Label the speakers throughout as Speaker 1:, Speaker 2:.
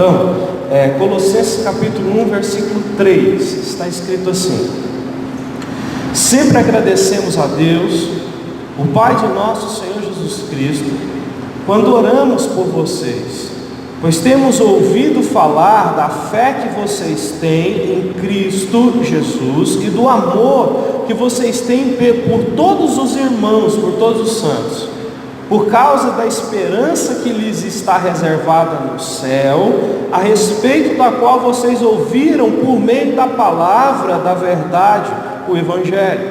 Speaker 1: então, Colossenses capítulo 1, versículo 3, está escrito assim: sempre agradecemos a Deus, o Pai de nosso Senhor Jesus Cristo, quando oramos por vocês, pois temos ouvido falar da fé que vocês têm em Cristo Jesus e do amor que vocês têm por todos os irmãos, por todos os santos, por causa da esperança que lhes está reservada no céu, a respeito da qual vocês ouviram por meio da palavra da verdade, o Evangelho,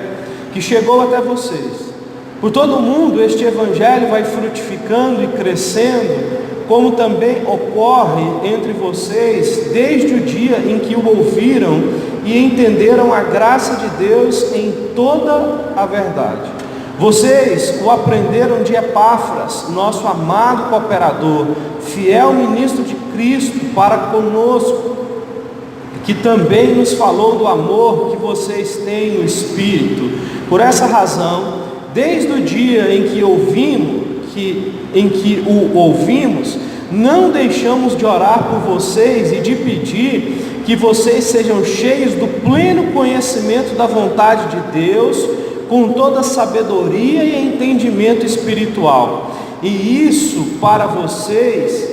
Speaker 1: que chegou até vocês. Por todo o mundo este Evangelho vai frutificando e crescendo, como também ocorre entre vocês desde o dia em que o ouviram e entenderam a graça de Deus em toda a verdade. Vocês o aprenderam de Epáfras, nosso amado cooperador, fiel ministro de Cristo para conosco, que também nos falou do amor que vocês têm no Espírito. Por essa razão, desde o dia em que o ouvimos, não deixamos de orar por vocês e de pedir que vocês sejam cheios do pleno conhecimento da vontade de Deus, com toda sabedoria e entendimento espiritual. E isso para vocês,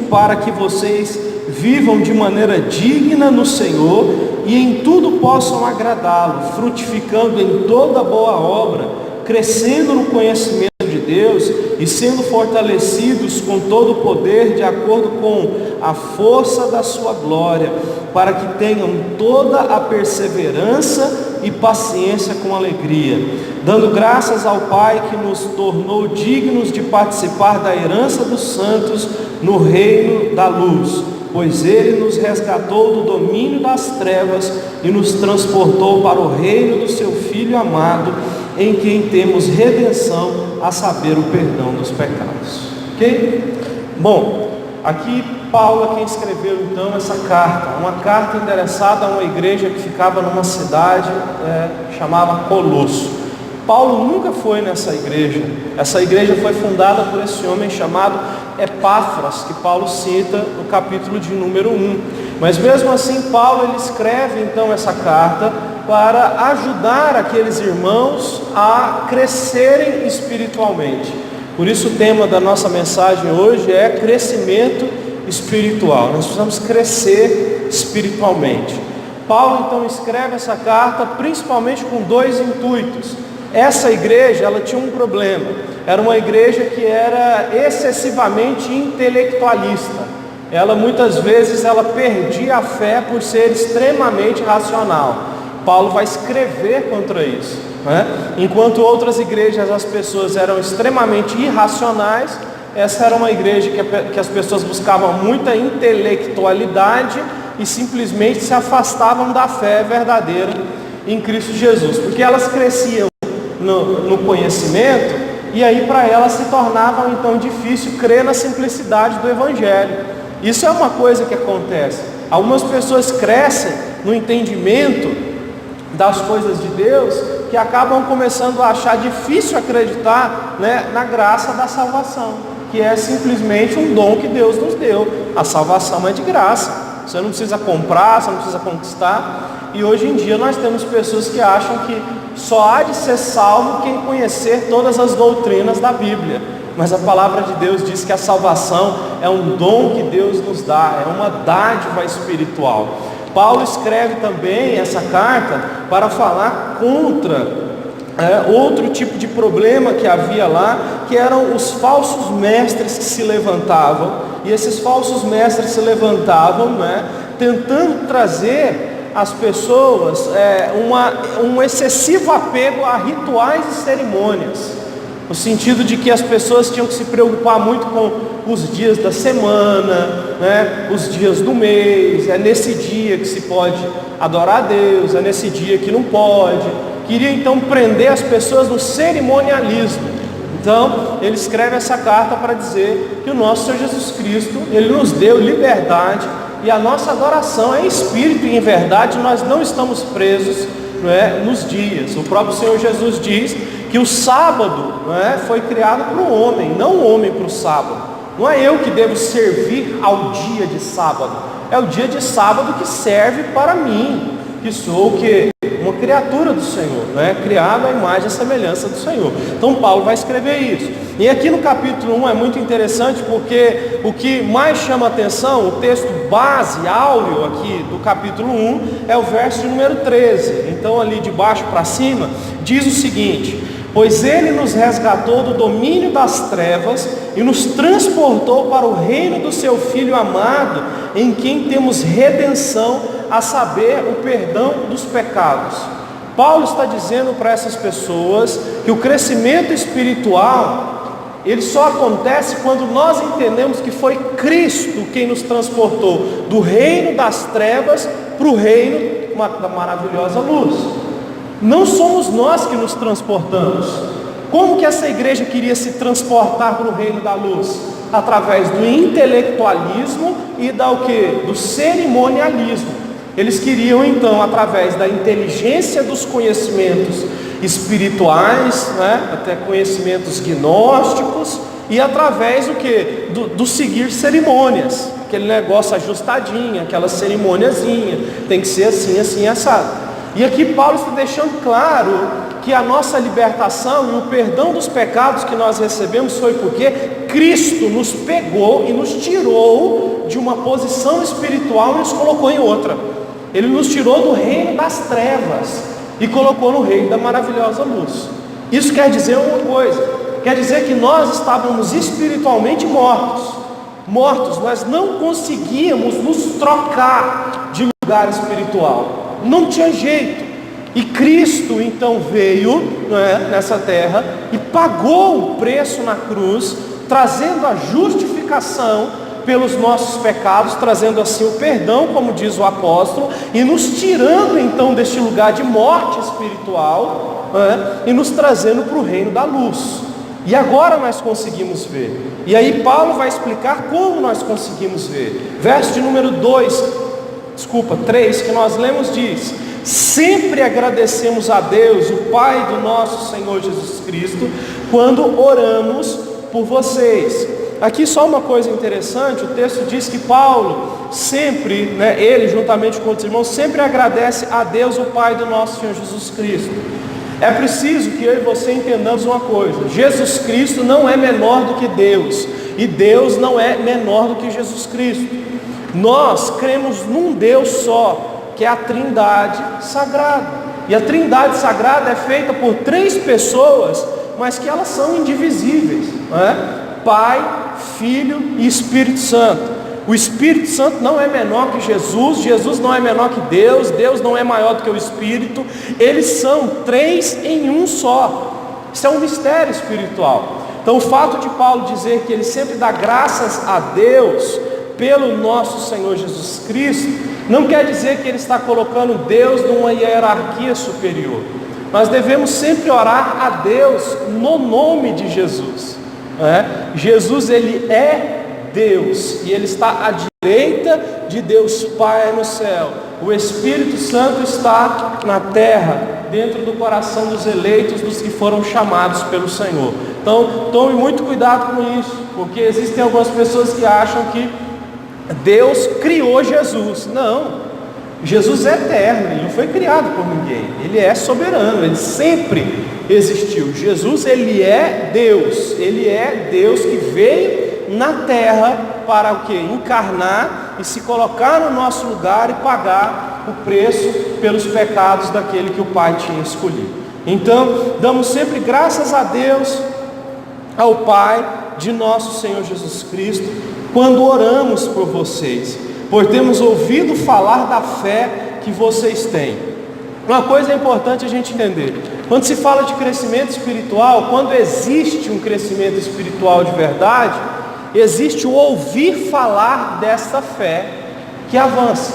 Speaker 1: para que vocês vivam de maneira digna no Senhor e em tudo possam agradá-lo, frutificando em toda boa obra, crescendo no conhecimento de Deus e sendo fortalecidos com todo o poder de acordo com a força da sua glória, para que tenham toda a perseverança e paciência com alegria, dando graças ao Pai que nos tornou dignos de participar da herança dos santos no reino da luz, pois Ele nos resgatou do domínio das trevas e nos transportou para o reino do seu Filho amado, em quem temos redenção, a saber, o perdão dos pecados. Ok? Bom, aqui Paulo é quem escreveu então essa carta, uma carta endereçada a uma igreja que ficava numa cidade chamada Colosso. Paulo nunca foi nessa igreja. Essa igreja foi fundada por esse homem chamado Epáfras, que Paulo cita no capítulo de número 1. Mas mesmo assim, Paulo ele escreve então essa carta para ajudar aqueles irmãos a crescerem espiritualmente. Por isso o tema da nossa mensagem hoje é crescimento espiritual. Nós precisamos crescer espiritualmente. Paulo então escreve essa carta principalmente com dois intuitos. Essa igreja, ela tinha um problema. Era uma igreja que era excessivamente intelectualista. Ela muitas vezes perdia a fé por ser extremamente racional. Paulo vai escrever contra isso, né? Enquanto outras igrejas as pessoas eram extremamente irracionais, essa era uma igreja que as pessoas buscavam muita intelectualidade e simplesmente se afastavam da fé verdadeira em Cristo Jesus, porque elas cresciam no conhecimento e aí para elas se tornava então difícil crer na simplicidade do Evangelho. Isso é uma coisa que acontece. Algumas pessoas crescem no entendimento das coisas de Deus que acabam começando a achar difícil acreditar, na graça da salvação, que é simplesmente um dom que Deus nos deu. A salvação é de graça, você não precisa comprar, você não precisa conquistar. E hoje em dia nós temos pessoas que acham que só há de ser salvo quem conhecer todas as doutrinas da Bíblia. Mas a palavra de Deus diz que a salvação é um dom que Deus nos dá, é uma dádiva espiritual. Paulo escreve também essa carta para falar contra outro tipo de problema que havia lá, que eram os falsos mestres que se levantavam. E esses falsos mestres se levantavam, tentando trazer às pessoas um excessivo apego a rituais e cerimônias. No sentido de que as pessoas tinham que se preocupar muito com os dias da semana, os dias do mês. É nesse dia que se pode adorar a Deus, é nesse dia que não pode. Queria então prender as pessoas no cerimonialismo. Então ele escreve essa carta para dizer que o nosso Senhor Jesus Cristo, Ele nos deu liberdade e a nossa adoração é em espírito e em verdade. Nós não estamos presos nos dias. O próprio Senhor Jesus diz que o sábado foi criado para o homem, não o homem para o sábado. Não é eu que devo servir ao dia de sábado, é o dia de sábado que serve para mim, que sou o quê? Uma criatura do Senhor, né? Criado à imagem e semelhança do Senhor. Então Paulo vai escrever isso. E aqui no capítulo 1 é muito interessante, porque o que mais chama a atenção, o texto base, áureo aqui do capítulo 1, é o verso de número 13. Então ali de baixo para cima, diz o seguinte: pois ele nos resgatou do domínio das trevas e nos transportou para o reino do seu Filho amado, em quem temos redenção, a saber, o perdão dos pecados. Paulo está dizendo para essas pessoas que o crescimento espiritual, ele só acontece quando nós entendemos que foi Cristo quem nos transportou do reino das trevas para o reino da maravilhosa luz. Não somos nós que nos transportamos. Como que essa igreja queria se transportar para o reino da luz? Através do intelectualismo e do cerimonialismo. Eles queriam então, através da inteligência dos conhecimentos espirituais, né, até conhecimentos gnósticos, e através do seguir cerimônias, aquele negócio ajustadinho, aquela cerimôniazinha, tem que ser assim, assim, assado. E aqui Paulo está deixando claro que a nossa libertação e o perdão dos pecados que nós recebemos foi porque Cristo nos pegou e nos tirou de uma posição espiritual e nos colocou em outra. Ele nos tirou do reino das trevas e colocou no reino da maravilhosa luz. Isso quer dizer uma coisa, quer dizer que nós estávamos espiritualmente mortos, nós não conseguíamos nos trocar de lugar espiritual, não tinha jeito. E Cristo então veio, né, nessa terra e pagou o preço na cruz, trazendo a justificação pelos nossos pecados, trazendo assim o perdão, como diz o apóstolo, e nos tirando então deste lugar de morte espiritual, né, e nos trazendo para o reino da luz. E agora nós conseguimos ver. E aí Paulo vai explicar como nós conseguimos ver. Verso de número 3 que nós lemos diz: sempre agradecemos a Deus, o Pai do nosso Senhor Jesus Cristo, quando oramos por vocês. Aqui só uma coisa interessante, o texto diz que Paulo sempre, né, ele juntamente com os irmãos, sempre agradece a Deus, o Pai do nosso Senhor Jesus Cristo. É preciso que eu e você entendamos uma coisa: Jesus Cristo não é menor do que Deus, e Deus não é menor do que Jesus Cristo. Nós cremos num Deus só, que é a Trindade Sagrada. E a Trindade Sagrada é feita por 3 pessoas, mas que elas são indivisíveis, não é? Pai, Filho e Espírito Santo. O Espírito Santo não é menor que Jesus, Jesus não é menor que Deus, Deus não é maior do que o Espírito. Eles são 3 em um só. Isso é um mistério espiritual. Então o fato de Paulo dizer que ele sempre dá graças a Deus pelo nosso Senhor Jesus Cristo, não quer dizer que ele está colocando Deus numa hierarquia superior. Nós devemos sempre orar a Deus no nome de Jesus. Jesus, ele é Deus, e ele está à direita de Deus Pai no céu. O Espírito Santo está na terra, dentro do coração dos eleitos, dos que foram chamados pelo Senhor. Então tome muito cuidado com isso, porque existem algumas pessoas que acham que Deus criou Jesus. Não, Jesus é eterno, ele não foi criado por ninguém, ele é soberano, ele sempre existiu. Jesus, ele é Deus que veio na terra para o quê? Encarnar e se colocar no nosso lugar e pagar o preço pelos pecados daquele que o Pai tinha escolhido. Então, damos sempre graças a Deus, ao Pai de nosso Senhor Jesus Cristo, quando oramos por vocês, pois temos ouvido falar da fé que vocês têm. Uma coisa é importante a gente entender: quando se fala de crescimento espiritual, quando existe um crescimento espiritual de verdade, existe o ouvir falar dessa fé que avança.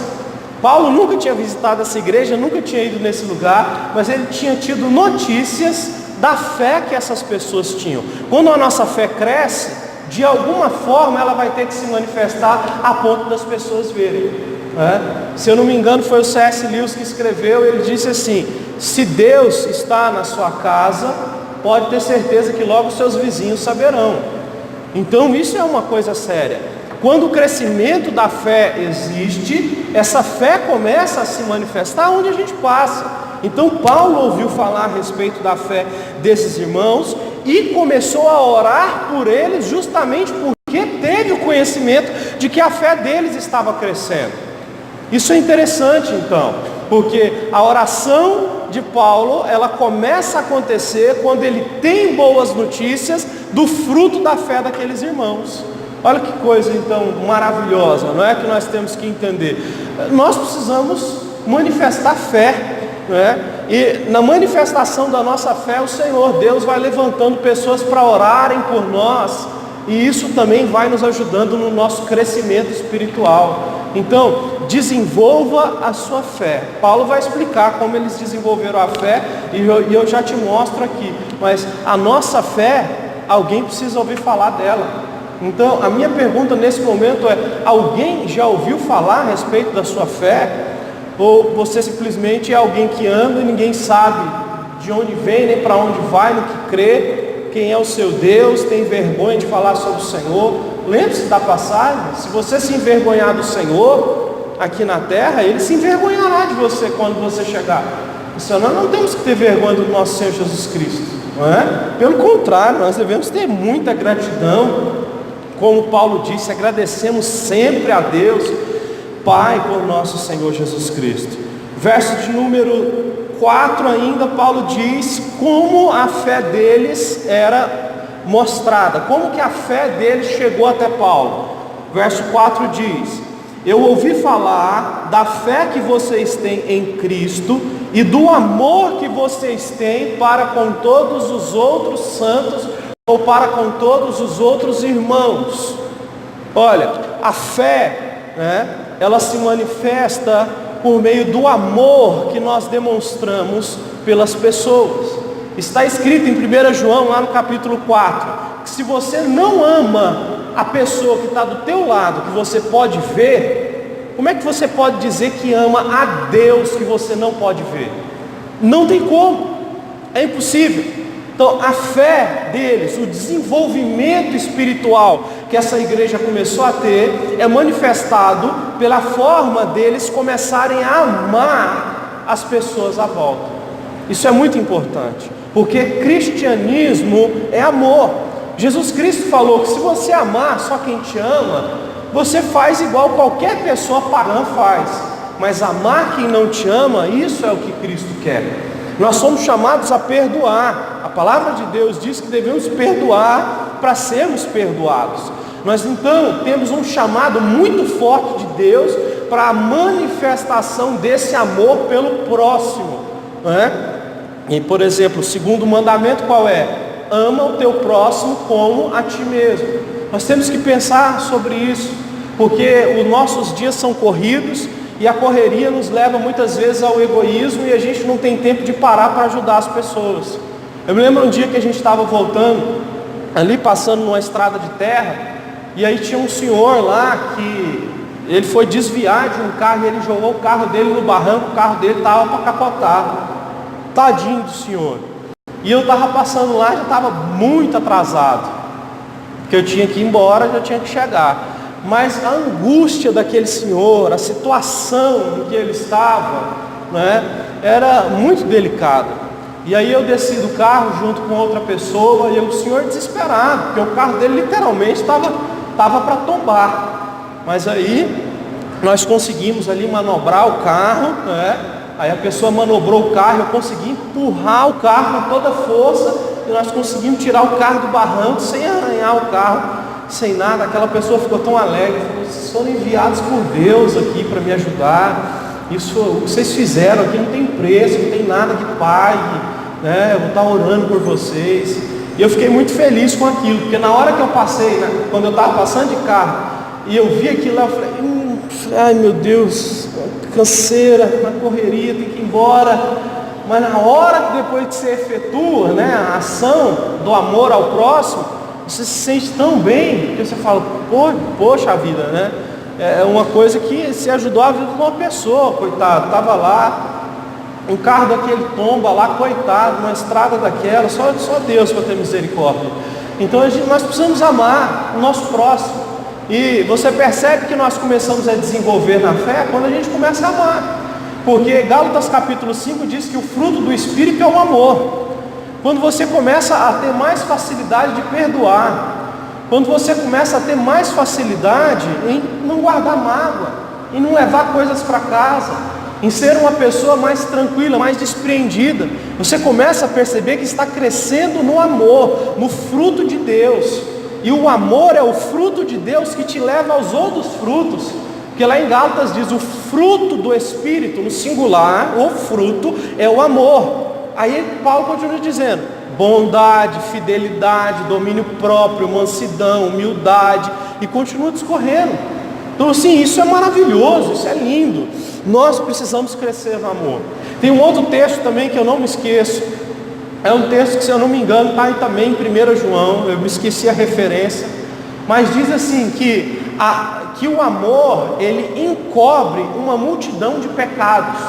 Speaker 1: Paulo nunca tinha visitado essa igreja, nunca tinha ido nesse lugar, mas ele tinha tido notícias da fé que essas pessoas tinham. Quando a nossa fé cresce, de alguma forma ela vai ter que se manifestar a ponto das pessoas verem. Se eu não me engano, foi o C.S. Lewis que escreveu. Ele disse assim: se Deus está na sua casa, pode ter certeza que logo seus vizinhos saberão. Então isso é uma coisa séria. Quando o crescimento da fé existe, essa fé começa a se manifestar onde a gente passa. Então Paulo ouviu falar a respeito da fé desses irmãos e começou a orar por eles, justamente porque teve o conhecimento de que a fé deles estava crescendo. Isso é interessante então, porque a oração de Paulo, ela começa a acontecer quando ele tem boas notícias do fruto da fé daqueles irmãos. Olha que coisa então maravilhosa, não é, que nós temos que entender. Nós precisamos manifestar fé, não é? E na manifestação da nossa fé, o Senhor Deus vai levantando pessoas para orarem por nós, e isso também vai nos ajudando no nosso crescimento espiritual. Então, desenvolva a sua fé. Paulo vai explicar como eles desenvolveram a fé, e eu já te mostro aqui. Mas a nossa fé, alguém precisa ouvir falar dela. Então, a minha pergunta nesse momento é: alguém já ouviu falar a respeito da sua fé? Ou você simplesmente é alguém que anda e ninguém sabe de onde vem, nem para onde vai, no que crê, quem é o seu Deus, tem vergonha de falar sobre o Senhor? Lembre-se da passagem: se você se envergonhar do Senhor aqui na terra, Ele se envergonhará de você quando você chegar. Então, nós não temos que ter vergonha do nosso Senhor Jesus Cristo, não é? Pelo contrário, nós devemos ter muita gratidão. Como Paulo disse, agradecemos sempre a Deus Pai por nosso Senhor Jesus Cristo. Verso de número 4 ainda, Paulo diz como a fé deles era mostrada, como que a fé deles chegou até Paulo. Verso 4 diz: eu ouvi falar da fé que vocês têm em Cristo e do amor que vocês têm para com todos os outros santos, ou para com todos os outros irmãos. Olha, a fé, né, ela se manifesta por meio do amor que nós demonstramos pelas pessoas. Está escrito em 1 João, lá no capítulo 4, que se você não ama a pessoa que está do teu lado, que você pode ver, como é que você pode dizer que ama a Deus que você não pode ver? Não tem como, é impossível. Então a fé deles, o desenvolvimento espiritual que essa igreja começou a ter, é manifestado pela forma deles começarem a amar as pessoas à volta. Isso é muito importante, porque cristianismo é amor. Jesus Cristo falou que se você amar só quem te ama, você faz igual qualquer pessoa pagã faz. Mas amar quem não te ama, isso é o que Cristo quer. Nós somos chamados a perdoar. A palavra de Deus diz que devemos perdoar para sermos perdoados. Nós então temos um chamado muito forte de Deus para a manifestação desse amor pelo próximo, não é? E por exemplo, o segundo mandamento qual é? Ama o teu próximo como a ti mesmo. Nós temos que pensar sobre isso, porque os nossos dias são corridos, e a correria nos leva muitas vezes ao egoísmo, e a gente não tem tempo de parar para ajudar as pessoas. Eu me lembro um dia que a gente estava voltando, ali passando numa estrada de terra, e aí tinha um senhor lá que ele foi desviar de um carro, e ele jogou o carro dele no barranco, o carro dele estava para capotar. Tadinho do senhor. E eu estava passando lá, já estava muito atrasado, porque eu tinha que ir embora, já tinha que chegar. Mas a angústia daquele senhor, a situação em que ele estava, né, era muito delicada. E aí eu desci do carro junto com outra pessoa, e o senhor desesperado, porque o carro dele literalmente estava para tombar. Mas aí nós conseguimos ali manobrar o carro, né? Aí a pessoa manobrou o carro, eu consegui empurrar o carro com toda a força, e nós conseguimos tirar o carro do barranco sem arranhar o carro, sem nada. Aquela pessoa ficou tão alegre, falou: vocês foram enviados por Deus aqui para me ajudar, isso o que vocês fizeram aqui não tem preço, não tem nada que pague, né? Eu vou estar orando por vocês. E eu fiquei muito feliz com aquilo, porque na hora que eu passei, né, quando eu estava passando de carro, e eu vi aquilo lá, eu falei: ai meu Deus, canseira, na correria, tem que ir embora. Mas na hora que depois que você efetua, né, a ação do amor ao próximo, você se sente tão bem, que você fala: poxa vida, né? É uma coisa que se ajudou a vida de uma pessoa, coitado, estava lá, um carro daquele tomba lá, coitado, uma estrada daquela, só Deus para ter misericórdia. Então nós precisamos amar o nosso próximo. E você percebe que nós começamos a desenvolver na fé quando a gente começa a amar. Porque Gálatas capítulo 5 diz que o fruto do Espírito é o amor. Quando você começa a ter mais facilidade de perdoar, quando você começa a ter mais facilidade em não guardar mágoa, em não levar coisas para casa, em ser uma pessoa mais tranquila, mais despreendida, você começa a perceber que está crescendo no amor, no fruto de Deus. E o amor é o fruto de Deus que te leva aos outros frutos. Porque lá em Gálatas diz: o fruto do Espírito, no singular, o fruto é o amor. Aí Paulo continua dizendo: bondade, fidelidade, domínio próprio, mansidão, humildade, e continua discorrendo. Então assim, isso é maravilhoso, isso é lindo. Nós precisamos crescer no amor. Tem um outro texto também que eu não me esqueço. É um texto que, se eu não me engano, está também em 1 João, eu me esqueci a referência, mas diz assim que o amor, ele encobre uma multidão de pecados.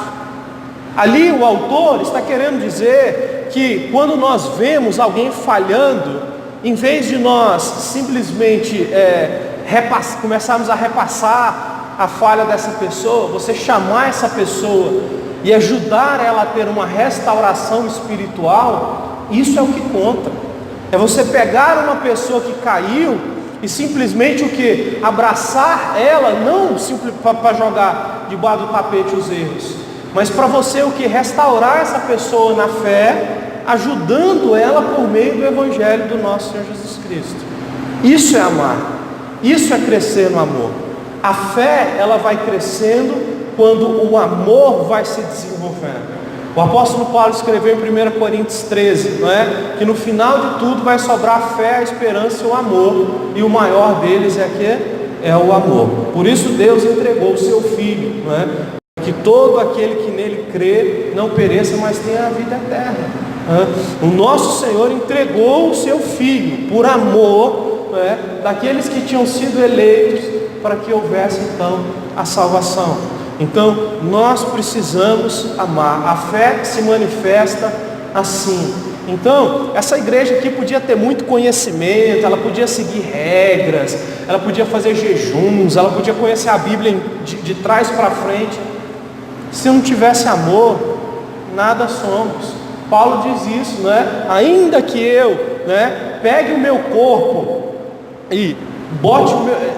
Speaker 1: Ali o autor está querendo dizer que quando nós vemos alguém falhando, em vez de nós simplesmente começarmos a repassar a falha dessa pessoa, você chamar essa pessoa e ajudar ela a ter uma restauração espiritual, isso é o que conta. É você pegar uma pessoa que caiu e simplesmente o que? Abraçar ela, não para jogar debaixo do tapete os erros, mas para você o que? Restaurar essa pessoa na fé, ajudando ela por meio do Evangelho do nosso Senhor Jesus Cristo. Isso é amar, isso é crescer no amor. A fé, ela vai crescendo quando o amor vai se desenvolvendo. O apóstolo Paulo escreveu em 1 Coríntios 13, não é? Que no final de tudo vai sobrar a fé, a esperança e o amor, e o maior deles é o amor. Por isso Deus entregou o seu Filho, não é? Que todo aquele que nele crê não pereça, mas tenha a vida eterna. O nosso Senhor entregou o seu Filho por amor, não é? Daqueles que tinham sido eleitos, para que houvesse então a salvação. Então nós precisamos amar. A fé se manifesta assim. Então essa igreja aqui podia ter muito conhecimento, ela podia seguir regras, ela podia fazer jejuns, ela podia conhecer a Bíblia de trás para frente. Se não tivesse amor, nada somos. Paulo diz isso, né? Ainda que eu, né, pegue o meu corpo e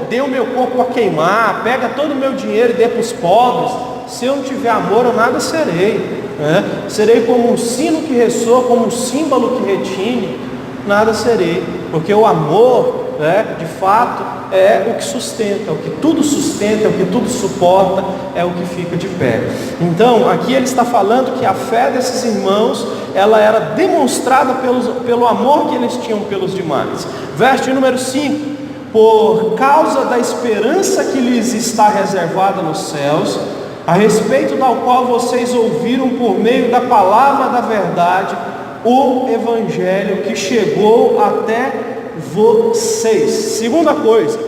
Speaker 1: dê o meu corpo a queimar, pega todo o meu dinheiro e dê para os pobres, se eu não tiver amor, eu nada serei, né? Serei como um sino que ressoa, como um símbolo que retine, nada serei, porque o amor, né, de fato, é o que sustenta, o que tudo sustenta, o que tudo suporta, é o que fica de pé. Então aqui ele está falando que a fé desses irmãos, ela era demonstrada pelo amor que eles tinham pelos demais. Verso de número 5: por causa da esperança que lhes está reservada nos céus, a respeito da qual vocês ouviram por meio da palavra da verdade, o Evangelho que chegou até vocês. Segunda coisa,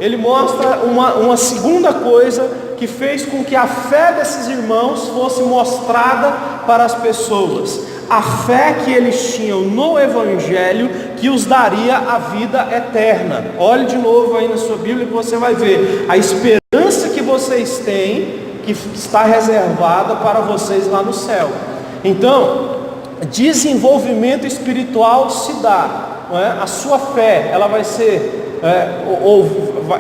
Speaker 1: ele mostra uma segunda coisa que fez com que a fé desses irmãos fosse mostrada para as pessoas. A fé que eles tinham no Evangelho, que os daria a vida eterna. Olhe de novo aí na sua Bíblia que você vai ver a esperança que vocês têm, que está reservada para vocês lá no céu. Então, desenvolvimento espiritual se dá, não é? A sua fé, ela vai ser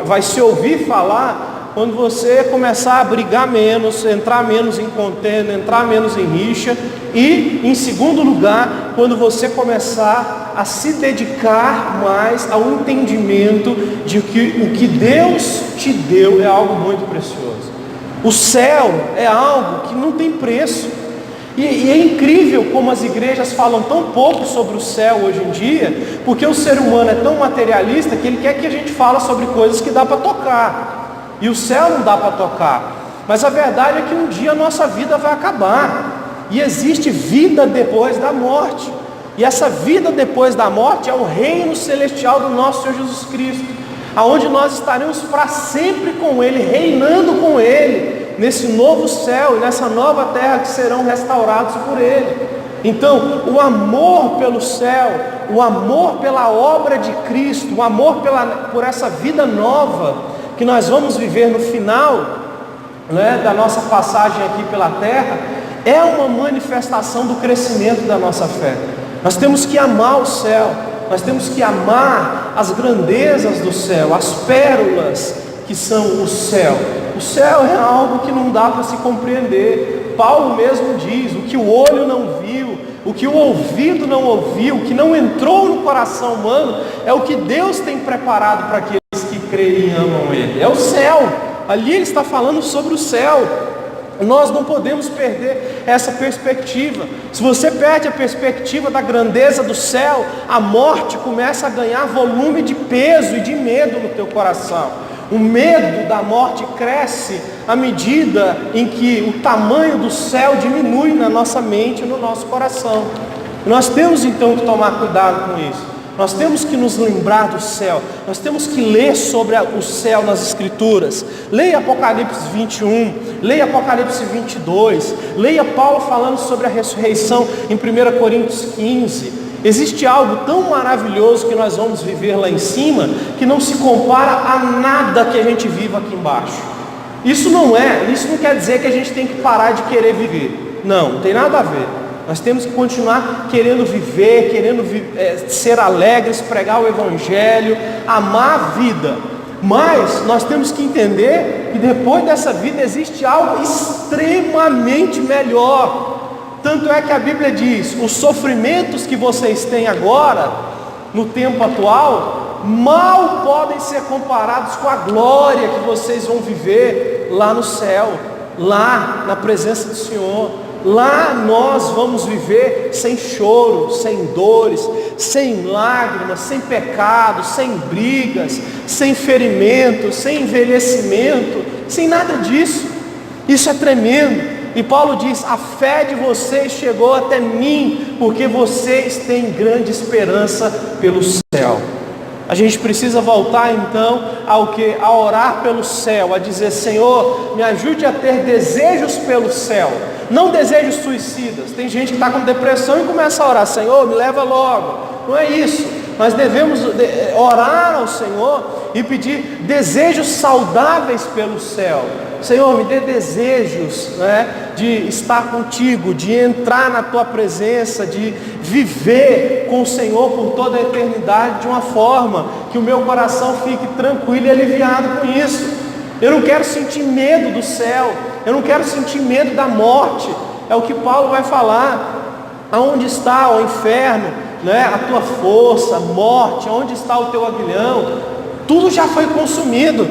Speaker 1: vai se ouvir falar quando você começar a brigar menos, entrar menos em contenda, entrar menos em rixa, e em segundo lugar, quando você começar a se dedicar mais ao entendimento de que o que Deus te deu é algo muito precioso. O céu é algo que não tem preço. E é incrível como as igrejas falam tão pouco sobre o céu hoje em dia, porque o ser humano é tão materialista que ele quer que a gente fale sobre coisas que dá para tocar. E o céu não dá para tocar. Mas a verdade é que um dia a nossa vida vai acabar. E existe vida depois da morte. E essa vida depois da morte é o reino celestial do nosso Senhor Jesus Cristo, aonde nós estaremos para sempre com Ele, reinando com Ele, nesse novo céu e nessa nova terra que serão restaurados por Ele. Então, o amor pelo céu, o amor pela obra de Cristo, o amor por essa vida nova que nós vamos viver no final, né, da nossa passagem aqui pela terra, é uma manifestação do crescimento da nossa fé. Nós temos que amar o céu, nós temos que amar as grandezas do céu, as pérolas que são o céu. O céu é algo que não dá para se compreender. Paulo mesmo diz: o que o olho não viu, o que o ouvido não ouviu, o que não entrou no coração humano, é o que Deus tem preparado para aqueles que creem e amam Ele. É o céu. Ali ele está falando sobre o céu. Nós não podemos perder essa perspectiva. Se você perde a perspectiva da grandeza do céu, a morte começa a ganhar volume de peso e de medo no teu coração. O medo da morte cresce à medida em que o tamanho do céu diminui na nossa mente e no nosso coração. Nós temos então que tomar cuidado com isso. Nós temos que nos lembrar do céu. Nós temos que ler sobre o céu nas Escrituras. Leia Apocalipse 21, leia Apocalipse 22, leia Paulo falando sobre a ressurreição em 1 Coríntios 15. Existe algo tão maravilhoso que nós vamos viver lá em cima, que não se compara a nada que a gente vive aqui embaixo. Isso não quer dizer que a gente tem que parar de querer viver. Não tem nada a ver. Nós temos que continuar querendo viver, ser alegres, pregar o Evangelho, amar a vida. Mas nós temos que entender que depois dessa vida existe algo extremamente melhor. Tanto é que a Bíblia diz: os sofrimentos que vocês têm agora, no tempo atual, mal podem ser comparados com a glória que vocês vão viver lá no céu, lá na presença do Senhor. Lá nós vamos viver sem choro, sem dores, sem lágrimas, sem pecado, sem brigas, sem ferimentos, sem envelhecimento, sem nada disso. Isso é tremendo. E Paulo diz: a fé de vocês chegou até mim, porque vocês têm grande esperança pelo céu. A gente precisa voltar então a orar pelo céu, a dizer: Senhor, me ajude a ter desejos pelo céu, não desejos suicidas. Tem gente que está com depressão e começa a orar: Senhor, me leva logo. Não é isso. Nós devemos orar ao Senhor e pedir desejos saudáveis pelo céu. Senhor, me dê desejos, de estar contigo, de entrar na tua presença, de viver com o Senhor por toda a eternidade, de uma forma que o meu coração fique tranquilo e aliviado com isso. Eu não quero sentir medo do céu, eu não quero sentir medo da morte. É o que Paulo vai falar: aonde está o inferno, a tua força, morte, aonde está o teu aguilhão? Tudo já foi consumido,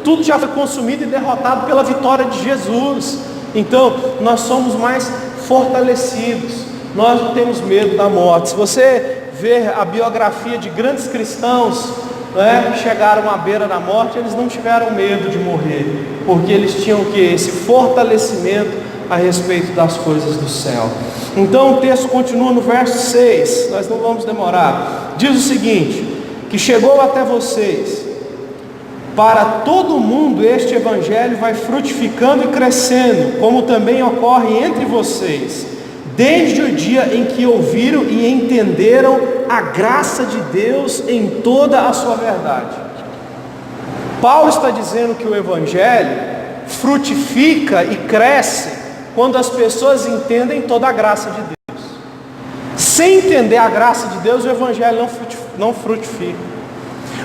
Speaker 1: tudo já foi consumido e derrotado pela vitória de Jesus. Então nós somos mais fortalecidos, nós não temos medo da morte. Se você ver a biografia de grandes cristãos, que chegaram à beira da morte, eles não tiveram medo de morrer, porque eles tinham esse fortalecimento a respeito das coisas do céu. Então o texto continua no verso 6, nós não vamos demorar. Diz o seguinte: que chegou até vocês. Para todo mundo este evangelho vai frutificando e crescendo, como também ocorre entre vocês, desde o dia em que ouviram e entenderam a graça de Deus em toda a sua verdade. Paulo está dizendo que o evangelho frutifica e cresce quando as pessoas entendem toda a graça de Deus. Sem entender a graça de Deus, o evangelho não frutifica.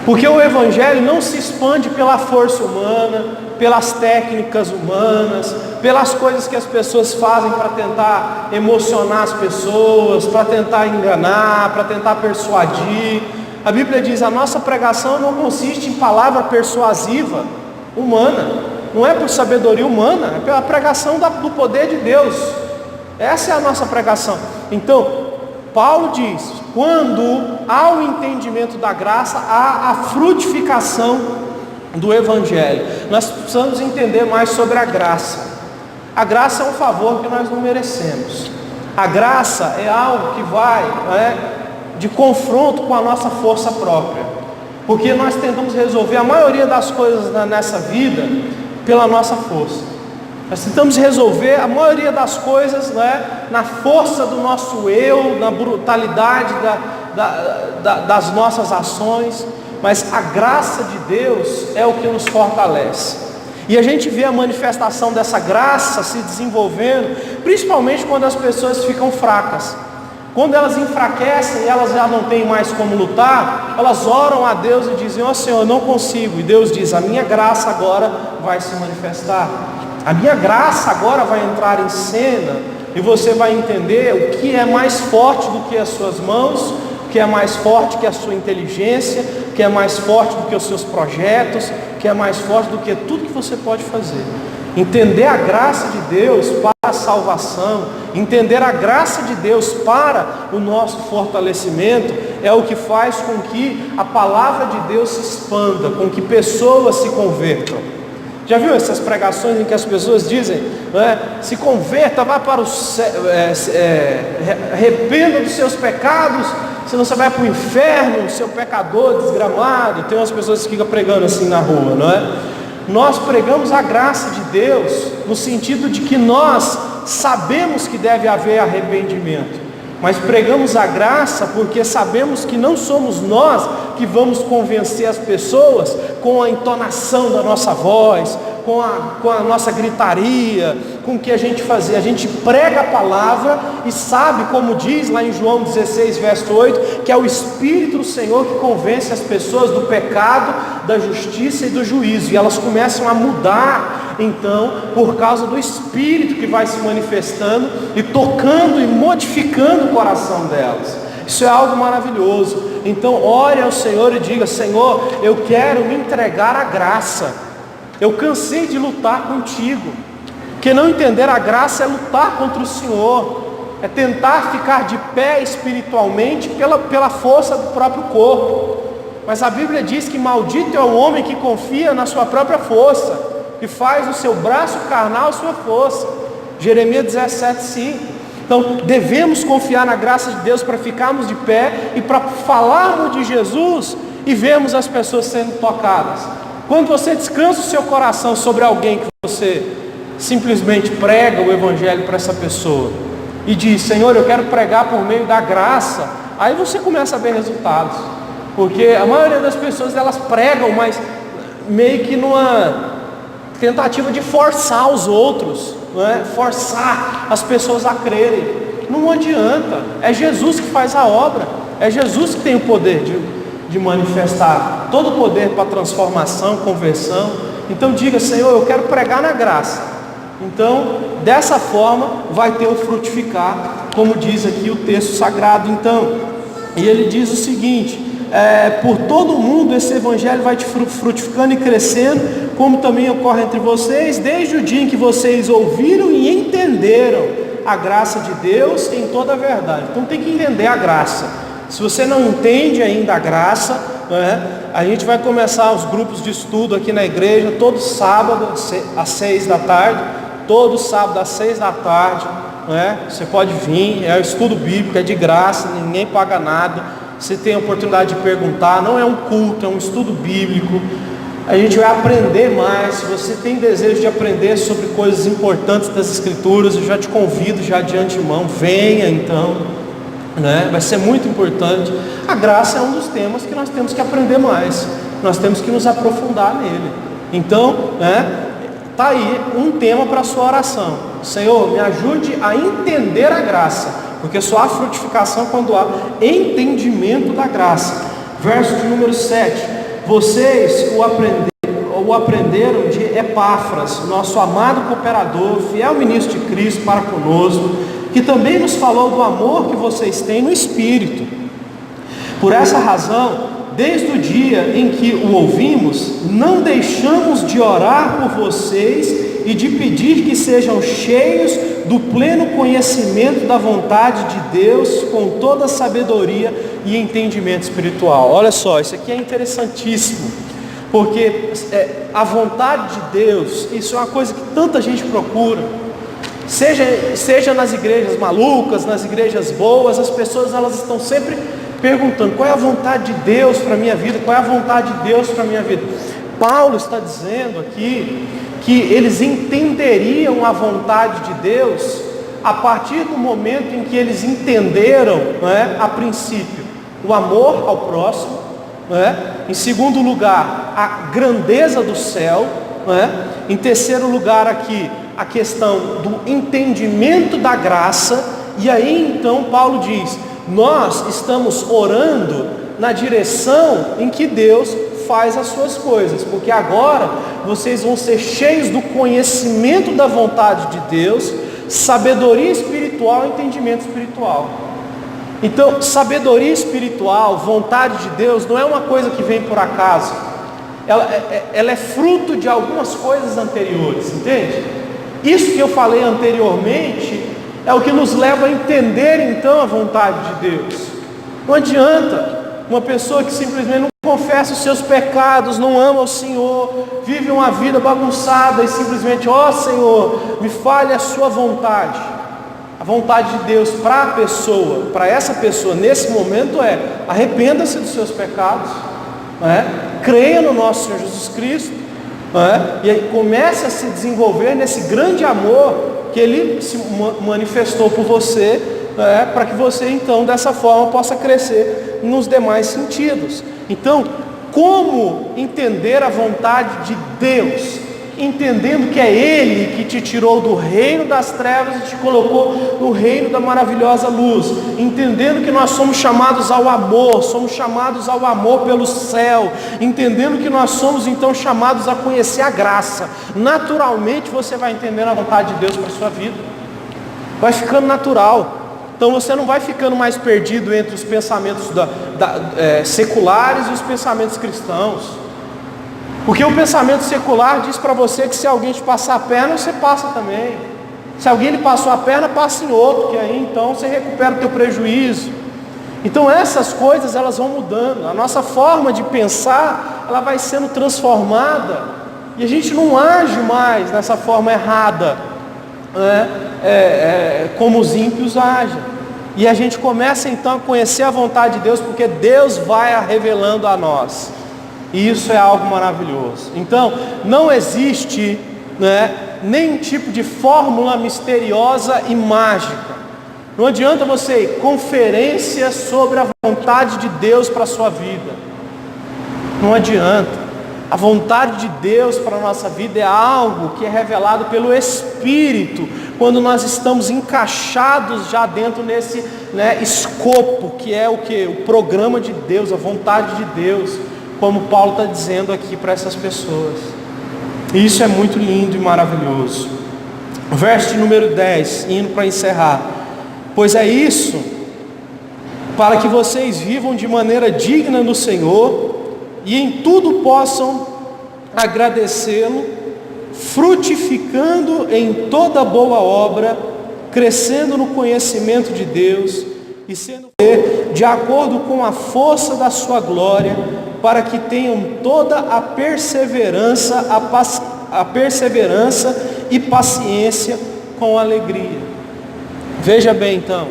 Speaker 1: Porque o evangelho não se expande pela força humana, pelas técnicas humanas, pelas coisas que as pessoas fazem para tentar emocionar as pessoas, para tentar enganar, para tentar persuadir. A Bíblia diz: a nossa pregação não consiste em palavra persuasiva humana, não é por sabedoria humana, é pela pregação do poder de Deus. Essa é a nossa pregação. Então Paulo diz: quando há o entendimento da graça, há a frutificação do evangelho. Nós precisamos entender mais sobre a graça. A graça é um favor que nós não merecemos. A graça é algo que vai de confronto com a nossa força própria, porque nós tentamos resolver a maioria das coisas nessa vida pela nossa força. Nós tentamos resolver a maioria das coisas, né, na força do nosso eu, na brutalidade das nossas ações, mas a graça de Deus é o que nos fortalece. E a gente vê a manifestação dessa graça se desenvolvendo, principalmente quando as pessoas ficam fracas. Quando elas enfraquecem e elas já não têm mais como lutar, elas oram a Deus e dizem: ó Senhor, eu não consigo. E Deus diz: a minha graça agora vai se manifestar. A minha graça agora vai entrar em cena, e você vai entender o que é mais forte do que as suas mãos, o que é mais forte que a sua inteligência, o que é mais forte do que os seus projetos, o que é mais forte do que tudo que você pode fazer. Entender a graça de Deus para a salvação, entender a graça de Deus para o nosso fortalecimento, é o que faz com que a palavra de Deus se expanda, com que pessoas se convertam. Já viu essas pregações em que as pessoas dizem, né, se converta, vá para o céu, arrependa dos seus pecados, senão você vai para o inferno, seu pecador desgramado. Tem umas pessoas que ficam pregando assim na rua, não é? Nós pregamos a graça de Deus no sentido de que nós sabemos que deve haver arrependimento, mas pregamos a graça porque sabemos que não somos nós que vamos convencer as pessoas com a entonação da nossa voz, com a nossa gritaria, com o que a gente fazia. A gente prega a palavra e sabe, como diz lá em João 16, verso 8, que é o Espírito do Senhor que convence as pessoas do pecado, da justiça e do juízo, e elas começam a mudar, então, por causa do Espírito que vai se manifestando e tocando e modificando o coração delas. Isso é algo maravilhoso. Então ore ao Senhor e diga: Senhor, eu quero me entregar à graça. Eu cansei de lutar contigo. Porque não entender a graça é lutar contra o Senhor, é tentar ficar de pé espiritualmente pela força do próprio corpo. Mas a Bíblia diz que maldito é o homem que confia na sua própria força, que faz o seu braço carnal sua força. Jeremias 17:5. Então devemos confiar na graça de Deus para ficarmos de pé e para falarmos de Jesus e vermos as pessoas sendo tocadas. Quando você descansa o seu coração sobre alguém que você simplesmente prega o Evangelho para essa pessoa e diz: Senhor, eu quero pregar por meio da graça, aí você começa a ver resultados. Porque a maioria das pessoas, elas pregam, mas meio que numa tentativa de forçar os outros, não é? Forçar as pessoas a crerem. Não adianta. É Jesus que faz a obra, é Jesus que tem o poder de manifestar todo o poder para transformação, conversão. Então diga: Senhor, eu quero pregar na graça. Então dessa forma vai ter o frutificar, como diz aqui o texto sagrado. Então, e ele diz o seguinte: por todo o mundo esse evangelho vai te frutificando e crescendo, como também ocorre entre vocês, desde o dia em que vocês ouviram e entenderam a graça de Deus em toda a verdade. Então tem que entender a graça. Se você não entende ainda a graça, a gente vai começar os grupos de estudo aqui na igreja, todo sábado às 6 da tarde, todo sábado às 6 da tarde, você pode vir, é o estudo bíblico, é de graça, ninguém paga nada, você tem a oportunidade de perguntar, não é um culto, é um estudo bíblico. A gente vai aprender mais. Se você tem desejo de aprender sobre coisas importantes das Escrituras, eu já te convido já de antemão, venha então, vai ser muito importante. A graça é um dos temas que nós temos que aprender mais, nós temos que nos aprofundar nele. Então, está aí um tema para a sua oração: Senhor, me ajude a entender a graça, porque só há frutificação quando há entendimento da graça. Verso de número 7. Vocês o aprenderam de Epáfras, nosso amado cooperador, fiel ministro de Cristo para conosco, que também nos falou do amor que vocês têm no Espírito. Por essa razão, desde o dia em que o ouvimos, não deixamos de orar por vocês e de pedir que sejam cheios do pleno conhecimento da vontade de Deus, com toda a sabedoria e entendimento espiritual. Olha só, isso aqui é interessantíssimo, porque a vontade de Deus, isso é uma coisa que tanta gente procura, seja nas igrejas malucas, nas igrejas boas, as pessoas elas estão sempre perguntando: qual é a vontade de Deus para a minha vida? Qual é a vontade de Deus para a minha vida? Paulo está dizendo aqui que eles entenderiam a vontade de Deus a partir do momento em que eles entenderam, a princípio, o amor ao próximo, em segundo lugar, a grandeza do céu, em terceiro lugar aqui, a questão do entendimento da graça. E aí então Paulo diz: nós estamos orando na direção em que Deus faz as suas coisas, porque agora vocês vão ser cheios do conhecimento da vontade de Deus, sabedoria espiritual e entendimento espiritual. Então, sabedoria espiritual, vontade de Deus, não é uma coisa que vem por acaso. Ela é fruto de algumas coisas anteriores, entende? Isso que eu falei anteriormente é o que nos leva a entender então a vontade de Deus. Não adianta uma pessoa que simplesmente não confessa os seus pecados, não ama o Senhor, vive uma vida bagunçada e simplesmente: ó Senhor, me fale a sua vontade. A vontade de Deus para a pessoa, para essa pessoa nesse momento é: arrependa-se dos seus pecados, creia no nosso Senhor Jesus Cristo, e aí comece a se desenvolver nesse grande amor que Ele se manifestou por você, para que você então dessa forma possa crescer nos demais sentidos. Então, como entender a vontade de Deus? Entendendo que é Ele que te tirou do reino das trevas e te colocou no reino da maravilhosa luz. Entendendo que nós somos chamados ao amor, somos chamados ao amor pelo céu. Entendendo que nós somos então chamados a conhecer a graça. Naturalmente você vai entendendo a vontade de Deus para a sua vida. Vai ficando natural. Então você não vai ficando mais perdido entre os pensamentos seculares e os pensamentos cristãos. Porque o pensamento secular diz para você que se alguém te passar a perna, você passa também. Se alguém lhe passou a perna, passa em outro, que aí então você recupera o teu prejuízo. Então essas coisas elas vão mudando. A nossa forma de pensar, ela vai sendo transformada. E a gente não age mais nessa forma errada, como os ímpios agem. E a gente começa então a conhecer a vontade de Deus, porque Deus vai a revelando a nós. E isso é algo maravilhoso. Então, não existe nenhum tipo de fórmula misteriosa e mágica. Não adianta você ir conferência sobre a vontade de Deus para a sua vida. Não adianta. A vontade de Deus para a nossa vida é algo que é revelado pelo Espírito, quando nós estamos encaixados já dentro nesse escopo, que é o que? O programa de Deus, a vontade de Deus, como Paulo está dizendo aqui para essas pessoas. E isso é muito lindo e maravilhoso. Verso de número 10, indo para encerrar: pois é isso, para que vocês vivam de maneira digna no Senhor, e em tudo possam agradecê-lo, frutificando em toda boa obra, crescendo no conhecimento de Deus, e sendo de acordo com a força da sua glória, para que tenham toda a perseverança e paciência com alegria. Veja bem então,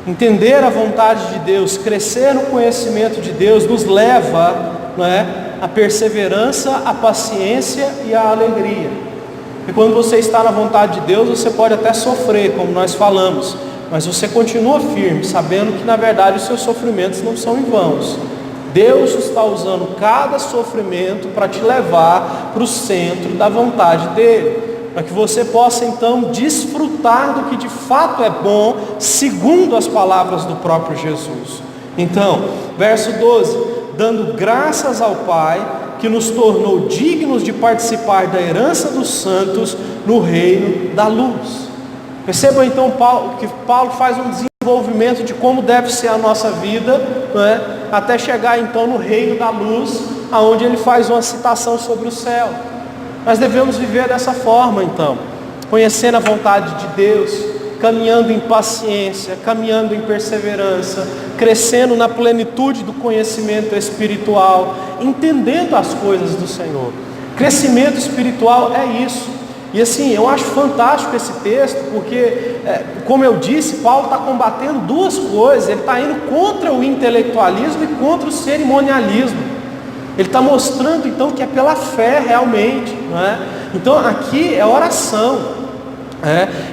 Speaker 1: entender a vontade de Deus, crescer no conhecimento de Deus, nos leva a perseverança, a paciência e a alegria. E quando você está na vontade de Deus, você pode até sofrer, como nós falamos, mas você continua firme, sabendo que na verdade os seus sofrimentos não são em vãos. Deus está usando cada sofrimento para te levar para o centro da vontade dele, para que você possa então desfrutar do que de fato é bom, segundo as palavras do próprio Jesus. Então, verso 12: dando graças ao Pai, que nos tornou dignos de participar da herança dos santos no reino da luz. Percebam então que Paulo faz um desenvolvimento de como deve ser a nossa vida, até chegar então no reino da luz, aonde ele faz uma citação sobre o céu. Nós devemos viver dessa forma então, conhecendo a vontade de Deus, caminhando em paciência, caminhando em perseverança, crescendo na plenitude do conhecimento espiritual, entendendo as coisas do Senhor. Crescimento espiritual é isso. E assim, eu acho fantástico esse texto, porque, como eu disse, Paulo está combatendo duas coisas. Ele está indo contra o intelectualismo e contra o cerimonialismo. Ele está mostrando então que é pela fé realmente, não é? Então aqui é oração,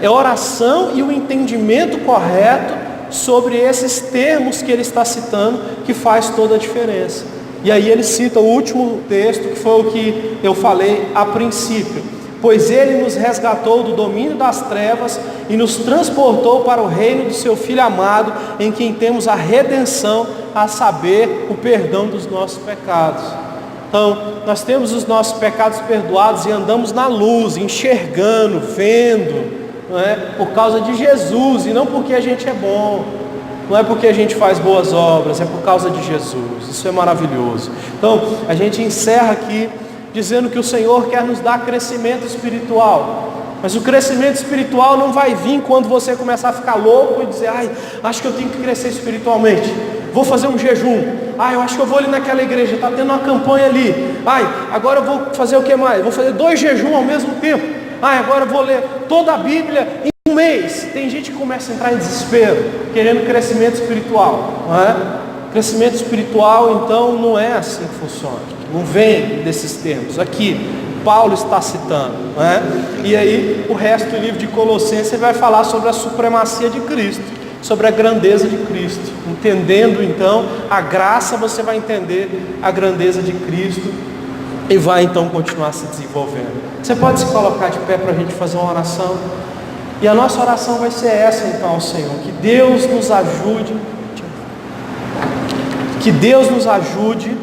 Speaker 1: é oração e o entendimento correto sobre esses termos que ele está citando, que faz toda a diferença. E aí ele cita o último texto, que foi o que eu falei a princípio: pois ele nos resgatou do domínio das trevas e nos transportou para o reino do seu Filho amado, em quem temos a redenção, a saber, o perdão dos nossos pecados. Então, nós temos os nossos pecados perdoados e andamos na luz, enxergando, vendo, não é? Por causa de Jesus, e não porque a gente é bom, não é porque a gente faz boas obras, é por causa de Jesus. Isso é maravilhoso. Então, a gente encerra aqui dizendo que o Senhor quer nos dar crescimento espiritual, mas o crescimento espiritual não vai vir quando você começar a ficar louco e dizer: ai, acho que eu tenho que crescer espiritualmente, vou fazer um jejum, ai, eu acho que eu vou ali naquela igreja, está tendo uma campanha ali, ai, agora eu vou fazer o que mais? Vou fazer 2 jejuns ao mesmo tempo, ai, agora eu vou ler toda a Bíblia em um mês. Tem gente que começa a entrar em desespero, querendo crescimento espiritual, não é? Crescimento espiritual, então, não é assim que funciona, não vem desses termos. Aqui, Paulo está citando, não é? E aí, o resto do livro de Colossenses vai falar sobre a supremacia de Cristo, sobre a grandeza de Cristo. Entendendo, então, a graça, você vai entender a grandeza de Cristo e vai, então, continuar se desenvolvendo. Você pode se colocar de pé para a gente fazer uma oração? E a nossa oração vai ser essa, então, ao Senhor: que Deus nos ajude,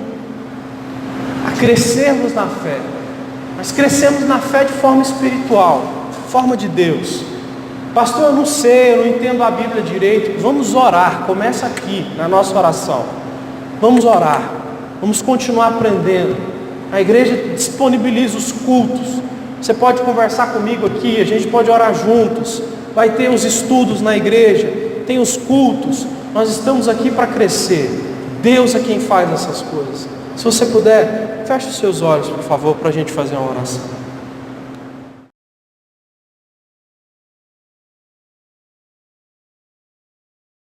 Speaker 1: a crescermos na fé, mas crescemos na fé de forma espiritual, forma de Deus. Pastor, eu não sei, eu não entendo a Bíblia direito. Vamos orar, começa aqui na nossa oração. Vamos orar, vamos continuar aprendendo. A igreja disponibiliza os cultos. Você pode conversar comigo aqui, a gente pode orar juntos. Vai ter os estudos na igreja, tem os cultos. Nós estamos aqui para crescer. Deus é quem faz essas coisas. Se você puder, feche os seus olhos, por favor, para a gente fazer uma oração.